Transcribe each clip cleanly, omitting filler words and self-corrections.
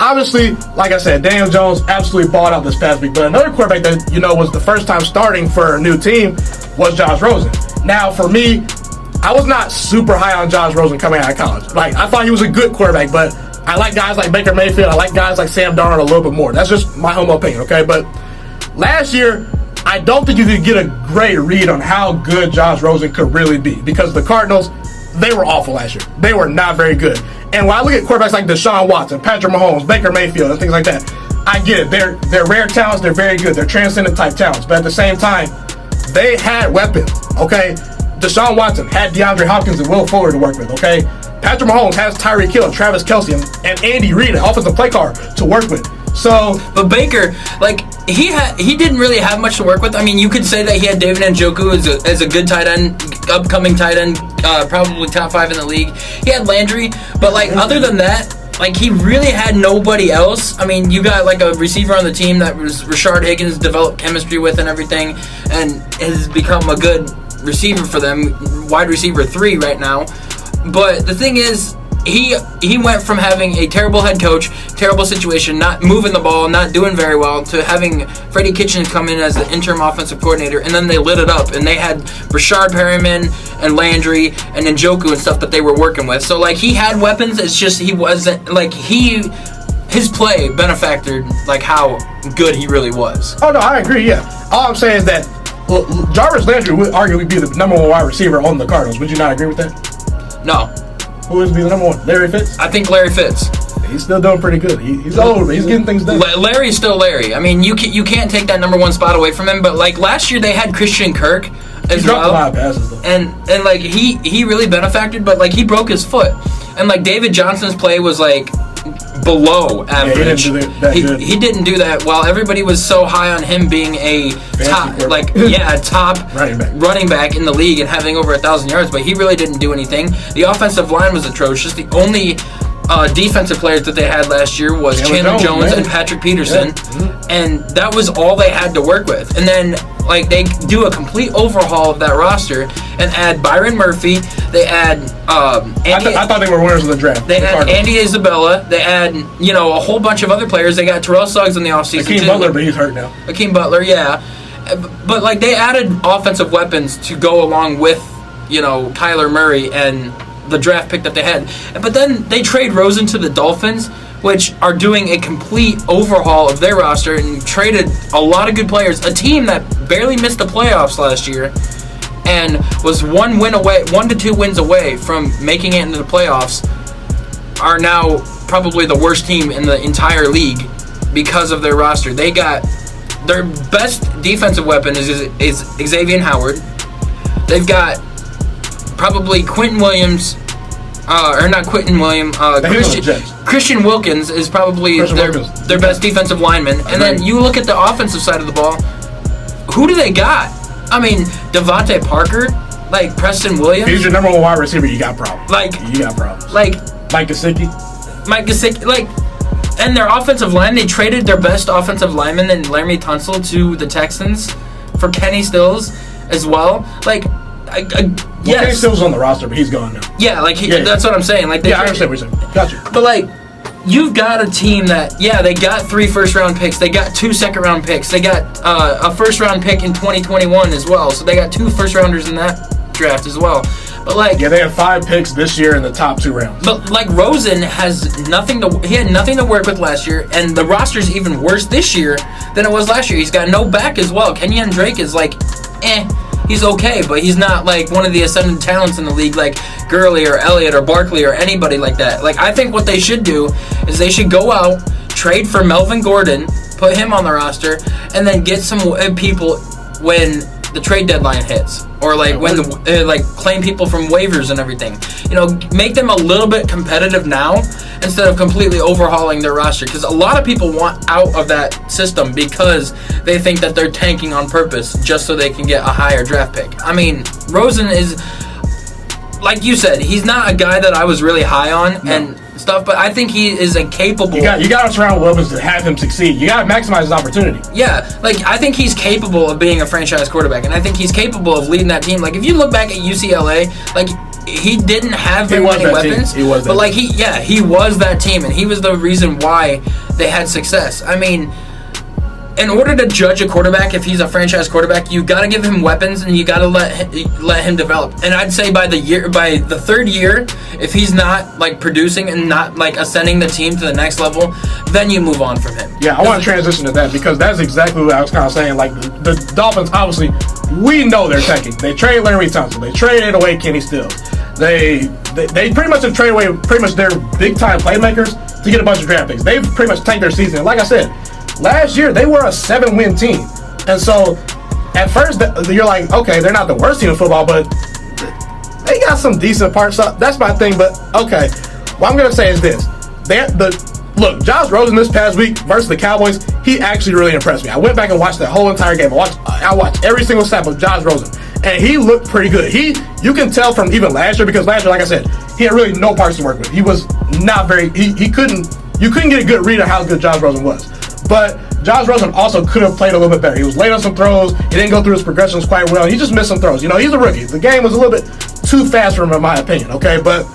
obviously, like I said, Daniel Jones absolutely balled out this past week. But another quarterback that, was the first time starting for a new team was Josh Rosen. Now, for me, I was not super high on Josh Rosen coming out of college. Like, I thought he was a good quarterback, but I like guys like Baker Mayfield. I like guys like Sam Darnold a little bit more. That's just my humble opinion, okay? But last year, I don't think you could get a great read on how good Josh Rosen could really be, because the Cardinals, they were awful last year. They were not very good. And when I look at quarterbacks like Deshaun Watson, Patrick Mahomes, Baker Mayfield, and things like that, I get it. They're rare talents. They're very good. They're transcendent type talents. But at the same time, they had weapons, okay? Deshaun Watson had DeAndre Hopkins and Will Fuller to work with, okay? Patrick Mahomes has Tyreek Hill, Travis Kelce, and Andy Reid, an offensive play caller, to work with. So, but Baker, like, he didn't really have much to work with. I mean, you could say that he had David Njoku as a good tight end, upcoming tight end, probably top 5 in the league. He had Landry, but like other than that, like he really had nobody else. I mean, you got like a receiver on the team that was Rashard Higgins developed chemistry with and everything, and has become a good receiver for them, wide receiver 3 right now. But the thing is, he went from having a terrible head coach, terrible situation, not moving the ball, not doing very well, to having Freddie Kitchens come in as the interim offensive coordinator, and then they lit it up, and they had Rashard Perriman and Landry and Njoku and stuff that they were working with. So, like, he had weapons, it's just he wasn't, like, his play benefactored, like, how good he really was. Oh, no, I agree, yeah. All I'm saying is that Jarvis Landry would arguably be the number 1 wide receiver on the Cardinals. Would you not agree with that? No. Who would be the number 1? Larry Fitz? I think Larry Fitz. He's still doing pretty good. He's old, but he's getting things done. Larry's still Larry. I mean, you can't take that number 1 spot away from him. But like last year, they had Christian Kirk as he dropped a lot of passes though. And like he really benefacted, but like he broke his foot, and like David Johnson's play was like below average. Yeah, he didn't do that while everybody was so high on him being a top running back in the league and having over 1,000 yards, but he really didn't do anything. The offensive line was atrocious. The only defensive players that they had last year was Chandler Jones and Patrick Peterson, and that was all they had to work with. And then like they do a complete overhaul of that roster and add Byron Murphy. They add Andy, I thought they were winners of the draft. They add Andy Isabella. They add a whole bunch of other players. They got Terrell Suggs in the offseason. Akeem Butler, but he's hurt now. Akeem Butler, yeah. But like they added offensive weapons to go along with Kyler Murray and the draft pick that they had. But then they trade Rosen to the Dolphins, which are doing a complete overhaul of their roster and traded a lot of good players. A team that barely missed the playoffs last year and was 1 to 2 wins away from making it into the playoffs are now probably the worst team in the entire league because of their roster. They got their best defensive weapon is Xavier Howard. They've got probably Quentin Williams, or not Quentin Williams, Christian Wilkins is probably their best defensive lineman. And then you look at the offensive side of the ball, who do they got? I mean, Devontae Parker, like Preston Williams. He's your number 1 wide receiver, you got problems. You got problems. Like Mike Gesicki, like, and their offensive line, they traded their best offensive lineman in Laramie Tunsil to the Texans for Kenny Stills as well. Like, yes. Kenny Stills on the roster, but he's gone now. Yeah, like that's what I'm saying. Like, I understand what you're saying. Gotcha. But like, you've got a team that they got 3 first-round picks, they got 2 second-round picks, they got a first-round pick in 2021 as well. So they got 2 first-rounders in that draft as well. But like, they had 5 picks this year in the top 2 rounds. But like Rosen has nothing to work with last year, and the roster's even worse this year than it was last year. He's got no back as well. Kenyon Drake is like, he's okay, but he's not like one of the ascendant talents in the league like Gurley or Elliott or Barkley or anybody like that. Like, I think what they should do is they should go out, trade for Melvin Gordon, put him on the roster, and then get some people when the trade deadline hits, or like when claim people from waivers and everything. Make them a little bit competitive now instead of completely overhauling their roster, because a lot of people want out of that system because they think that they're tanking on purpose just so they can get a higher draft pick. I mean, Rosen is, like you said, he's not a guy that I was really high on and stuff, but I think he is a capable. You got to surround weapons to have him succeed. You got to maximize his opportunity. Yeah, like I think he's capable of being a franchise quarterback, and I think he's capable of leading that team. Like if you look back at UCLA, like he didn't have He very was many that team. weapons. He was that but like team. he was that team, and he was the reason why they had success. I mean, in order to judge a quarterback, if he's a franchise quarterback, you got to give him weapons and you got to let him develop. And I'd say by the third year, if he's not like producing and not like ascending the team to the next level, then you move on from him. Yeah, I want to transition to that because that's exactly what I was kind of saying. Like the Dolphins, obviously, we know they're tanking. They traded Larry Tunsil. They traded away Kenny Stills. They pretty much have traded away pretty much their big time playmakers to get a bunch of draft picks. They've pretty much tanked their season. And like I said, last year they were a 7-win team, and so at first you're like, okay, they're not the worst team in football, but they got some decent parts. So that's my thing. But okay, what I'm gonna say is this: look, Josh Rosen this past week versus the Cowboys, he actually really impressed me. I went back and watched the whole entire game. I watched every single snap of Josh Rosen, and he looked pretty good. You can tell from even last year, because last year, like I said, he had really no parts to work with. He was not very. You couldn't get a good read of how good Josh Rosen was. But Josh Rosen also could have played a little bit better. He was late on some throws. He didn't go through his progressions quite well. He just missed some throws. You know, he's a rookie. The game was a little bit too fast for him, in my opinion. Okay, but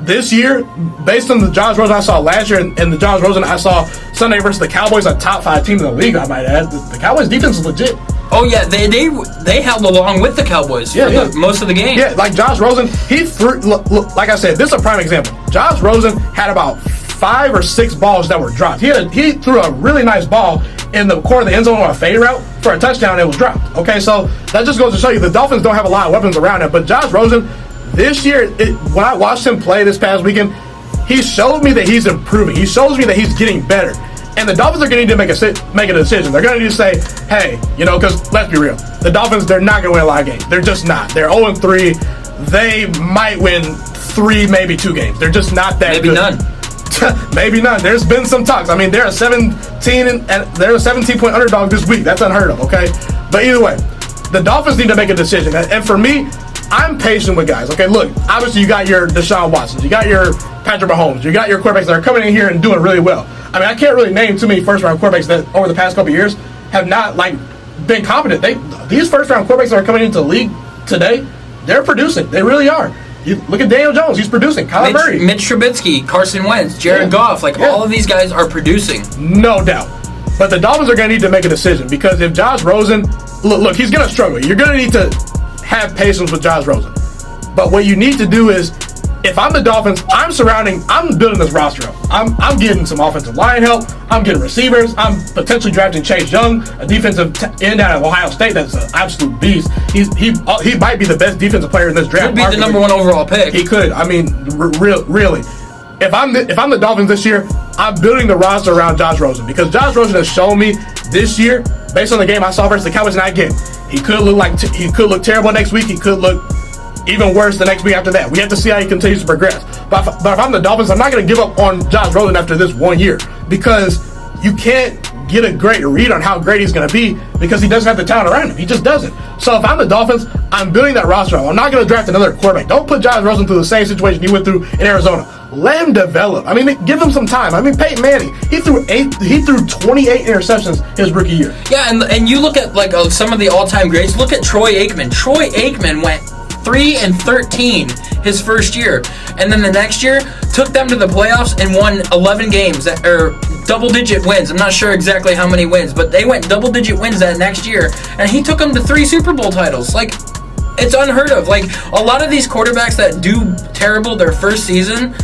this year, based on the Josh Rosen I saw last year and the Josh Rosen I saw Sunday versus the Cowboys, a top 5 team in the league, I might add, the Cowboys' defense is legit. Oh yeah, they held along with the Cowboys for most of the game. Yeah, like Josh Rosen, he threw. Look, like I said, this is a prime example. Josh Rosen had about 5 or 6 balls that were dropped. He threw a really nice ball in the corner of the end zone on a fade route for a touchdown. It was dropped. Okay, so that just goes to show you the Dolphins don't have a lot of weapons around him. But Josh Rosen, this year, when I watched him play this past weekend, he showed me that he's improving. He shows me that he's getting better. And the Dolphins are going to need to make a decision. They're going to need to say, hey, you know, because let's be real, the Dolphins, they're not going to win a lot of games. They're just not. They're 0-3. They might win 3, maybe 2 games. They're just not that maybe good. None. Maybe none. There's been some talks. I mean, they're a 17-point underdog this week. That's unheard of, okay? But either way, the Dolphins need to make a decision. And for me, I'm patient with guys. Okay, look, obviously you got your Deshaun Watson, you got your Patrick Mahomes, you got your quarterbacks that are coming in here and doing really well. I mean, I can't really name too many first-round quarterbacks that over the past couple of years have not been competent. These first-round quarterbacks that are coming into the league today, they're producing. They really are. You look at Daniel Jones; he's producing. Kyler Murray, Mitch Trubisky, Carson Wentz, Jared Goff, all of these guys are producing. No doubt. But the Dolphins are going to need to make a decision because if Josh Rosen, look, he's going to struggle. You're going to need to have patience with Josh Rosen. But what you need to do is, if I'm the Dolphins, I'm building this roster up. I'm getting some offensive line help. I'm getting receivers. I'm potentially drafting Chase Young, a defensive end out of Ohio State that's an absolute beast. He might be the best defensive player in this draft. Could be the number 1 overall pick. He could. I mean, really. If I'm the Dolphins this year, I'm building the roster around Josh Rosen because Josh Rosen has shown me this year, based on the game I saw versus the Cowboys, and I get he could look terrible next week. He could look even worse the next week after that. We have to see how he continues to progress. But if I'm the Dolphins, I'm not going to give up on Josh Rosen after this 1 year because you can't get a great read on how great he's going to be because he doesn't have the talent around him. He just doesn't. So if I'm the Dolphins, I'm building that roster up. I'm not going to draft another quarterback. Don't put Josh Rosen through the same situation he went through in Arizona. Let him develop. I mean, give him some time. I mean, Peyton Manning, he threw 28 interceptions his rookie year. Yeah, and you look at some of the all-time greats. Look at Troy Aikman. Troy Aikman went 3-13 his first year, and then the next year took them to the playoffs and won 11 games or double-digit wins. I'm not sure exactly how many wins, but they went double-digit wins that next year, and he took them to 3 Super Bowl titles. It's unheard of. A lot of these quarterbacks that do terrible their first season,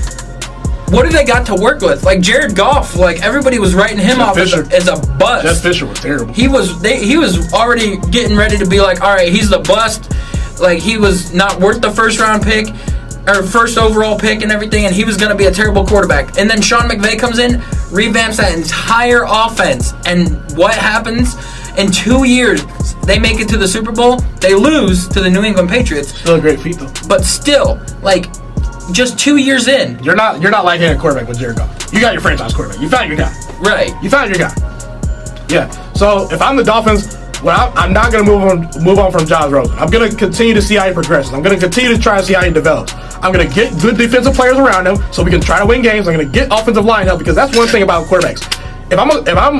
what do they got to work with? Jared Goff, everybody was writing him off as a bust. Jeff Fisher was terrible. He was already getting ready to be all right, he's the bust. He was not worth the first round pick or first overall pick and everything, and he was going to be a terrible quarterback. And then Sean McVay comes in, revamps that entire offense, and what happens? In 2 years, they make it to the Super Bowl. They lose to the New England Patriots. Still a great feat, though. But still, just 2 years in, you're not liking a quarterback with Jared Goff. You got your franchise quarterback. You found your guy. Right? You found your guy. Yeah. So if I'm the Dolphins, I'm not going to move on from Josh Rosen. I'm going to continue to see how he progresses. I'm going to continue to try and see how he develops. I'm going to get good defensive players around him so we can try to win games. I'm going to get offensive line help because that's one thing about quarterbacks. If I'm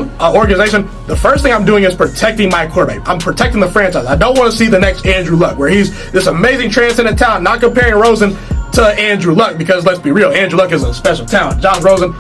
an organization, the first thing I'm doing is protecting my quarterback. I'm protecting the franchise. I don't want to see the next Andrew Luck, where he's this amazing transcendent talent. Not comparing Rosen to Andrew Luck, because let's be real, Andrew Luck is a special talent. Josh Rosen,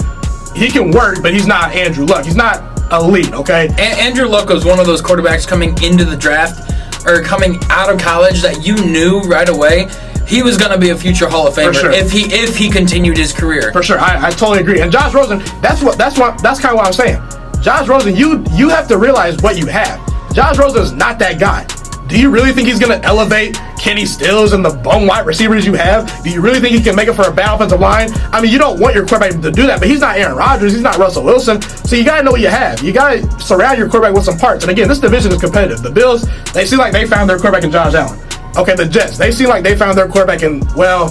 he can work, but he's not Andrew Luck. He's not elite, okay? Andrew Luck was one of those quarterbacks coming into the draft or coming out of college that you knew right away he was going to be a future Hall of Famer if he continued his career. For sure, I totally agree. And Josh Rosen, that's kind of what I'm saying. Josh Rosen, you have to realize what you have. Josh Rosen is not that guy. Do you really think he's going to elevate Kenny Stills and the bum wide receivers you have? Do you really think he can make it for a bad offensive line? I mean, you don't want your quarterback to do that, but he's not Aaron Rodgers. He's not Russell Wilson. So you got to know what you have. You got to surround your quarterback with some parts. And again, this division is competitive. The Bills, they seem like they found their quarterback in Josh Allen. Okay, the Jets, they seem like they found their quarterback in, well,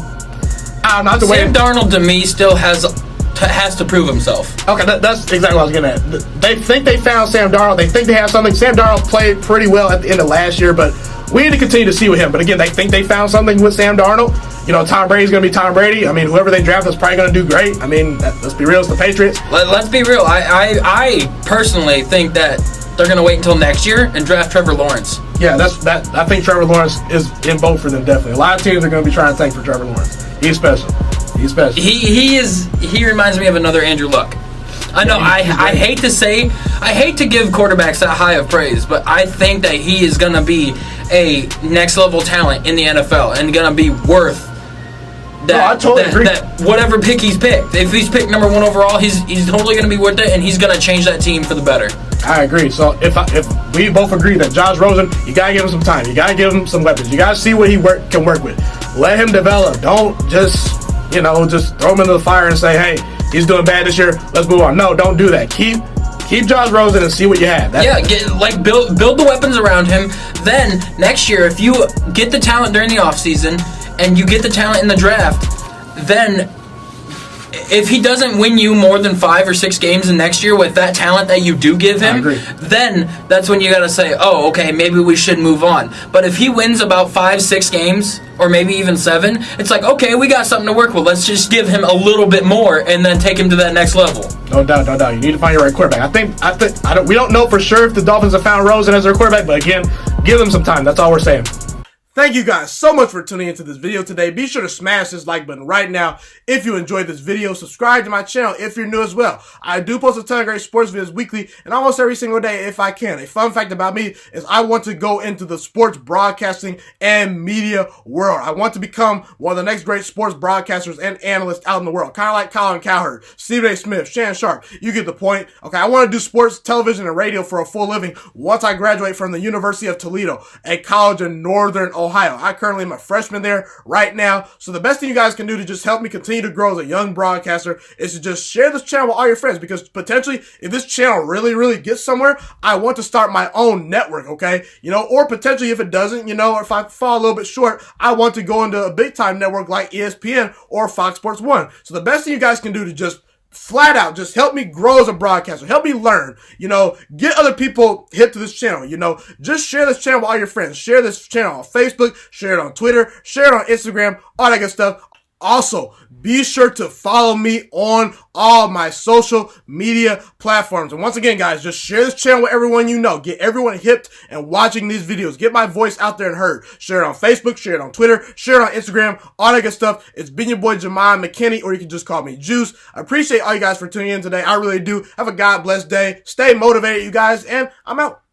I don't know. Sam Darnold, to me, still has to prove himself. Okay, that's exactly what I was getting at. They think they found Sam Darnold. They think they have something. Sam Darnold played pretty well at the end of last year, but we need to continue to see with him. But again, they think they found something with Sam Darnold. You know, Tom Brady's going to be Tom Brady. I mean, whoever they draft is probably going to do great. I mean, let's be real, it's the Patriots. Let's be real. I personally think that they're going to wait until next year and draft Trevor Lawrence. Yeah, I think Trevor Lawrence is in both for them, definitely. A lot of teams are going to be trying to tank for Trevor Lawrence. He's special. He's special. He reminds me of another Andrew Luck. I know, I hate to give quarterbacks that high of praise, but I think that he is going to be a next level talent in the NFL and going to be worth that whatever pick he's picked. If he's picked number 1 overall, he's totally going to be worth it, and he's going to change that team for the better. I agree. So if we both agree that Josh Rosen, you got to give him some time. You got to give him some weapons. You got to see what he can work with. Let him develop. Don't just throw him into the fire and say, hey, he's doing bad this year, let's move on. No, don't do that. Keep Josh Rosen and see what you have. Build the weapons around him. Then next year, if you get the talent during the offseason and you get the talent in the draft, then if he doesn't win you more than 5 or 6 games in next year with that talent that you do give him, then that's when you got to say, oh, okay, maybe we should move on. But if he wins about 5, 6 games, or maybe even 7, it's like, okay, we got something to work with. Let's just give him a little bit more and then take him to that next level. No doubt. You need to find your right quarterback. We don't know for sure if the Dolphins have found Rosen as their quarterback, but again, give them some time. That's all we're saying. Thank you guys so much for tuning into this video today. Be sure to smash this like button right now if you enjoyed this video. Subscribe to my channel if you're new as well. I do post a ton of great sports videos weekly and almost every single day if I can. A fun fact about me is I want to go into the sports broadcasting and media world. I want to become one of the next great sports broadcasters and analysts out in the world. Kind of like Colin Cowherd, Stephen A. Smith, Shannon Sharp. You get the point. Okay, I want to do sports, television, and radio for a full living once I graduate from the University of Toledo, a college in Northern Ohio. I currently am a freshman there right now. So the best thing you guys can do to just help me continue to grow as a young broadcaster is to just share this channel with all your friends, because potentially if this channel really gets somewhere, I want to start my own network, okay? Or potentially if it doesn't, or if I fall a little bit short, I want to go into a big time network like ESPN or Fox Sports 1. So the best thing you guys can do to just flat out just help me grow as a broadcaster, help me learn, get other people hip to this channel, just share this channel with all your friends, share this channel on Facebook, share it on Twitter, share it on Instagram, all that good stuff. Also, be sure to follow me on all my social media platforms. And once again, guys, just share this channel with everyone you know. Get everyone hipped and watching these videos. Get my voice out there and heard. Share it on Facebook, share it on Twitter, share it on Instagram, all that good stuff. It's been your boy, Ghiman Mckinney, or you can just call me Juice. I appreciate all you guys for tuning in today. I really do. Have a God blessed day. Stay motivated, you guys, and I'm out.